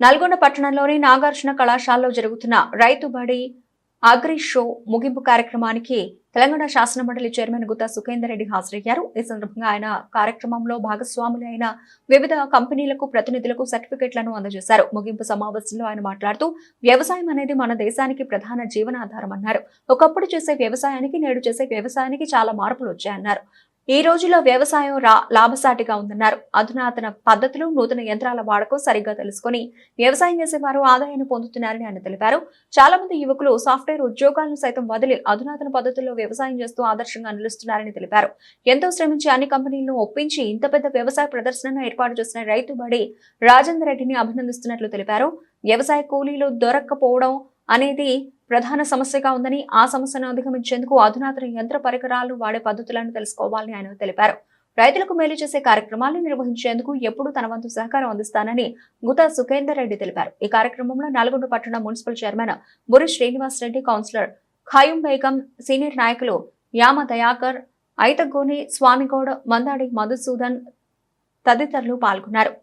నల్గొండ పట్టణంలోని నాగార్జున కళాశాలలో జరుగుతున్న రైతు బడి అగ్రి షో ముగింపు కార్యక్రమానికి తెలంగాణ శాసనమండలి చైర్మన్ గుత్తా సుఖేందర్ రెడ్డి హాజరయ్యారు. ఈ సందర్భంగా ఆయన కార్యక్రమంలో భాగస్వాములైన వివిధ కంపెనీలకు ప్రతినిధులకు సర్టిఫికెట్లను అందజేశారు. ముగింపు సమావేశంలో ఆయన మాట్లాడుతూ వ్యవసాయం అనేది మన దేశానికి ప్రధాన జీవనాధారం అన్నారు. ఒకప్పుడు చేసే వ్యవసాయానికి నేడు చేసే వ్యవసాయానికి చాలా మార్పులు వచ్చాయన్నారు. ఈ రోజుల్లో వ్యవసాయం లాభసాటిగా ఉందన్నారు. అధునాతన పద్ధతులు, నూతన యంత్రాల వాడకం సరిగ్గా తెలుసుకుని వ్యవసాయం చేసేవారు ఆదాయాన్ని పొందుతున్నారని ఆయన తెలిపారు. చాలా మంది యువకులు సాఫ్ట్వేర్ ఉద్యోగాలను సైతం వదిలి అధునాతన పద్ధతుల్లో వ్యవసాయం చేస్తూ ఆదర్శంగా నిలుస్తున్నారని తెలిపారు. ఎంతో శ్రమించి అన్ని కంపెనీలను ఒప్పించి ఇంత పెద్ద వ్యవసాయ ప్రదర్శనను ఏర్పాటు చేసిన రైతు బడి రాజేందర్ రెడ్డిని అభినందిస్తున్నట్లు తెలిపారు. వ్యవసాయ కూలీలు దొరక్కపోవడం అనేది ప్రధాన సమస్యగా ఉందని, ఆ సమస్యను అధిగమించేందుకు అధునాతన యంత్ర పరికరాలు వాడే పద్ధతులను తెలుసుకోవాలని ఆయన తెలిపారు. రైతులకు మేలు చేసే కార్యక్రమాలను నిర్వహించేందుకు ఎప్పుడూ తన వంతు సహకారం అందిస్తానని గుత్తా సుఖేందర్ రెడ్డి తెలిపారు. ఈ కార్యక్రమంలో నల్గొండ పట్టణ municipal chairman Buri Srinivas Reddy, councillor ఖాయూం Begum, senior నాయకులు యామ దయాకర్, ఐతగోని స్వామిగౌడ్, మందాడి మధుసూదన్ తదితరులు పాల్గొన్నారు.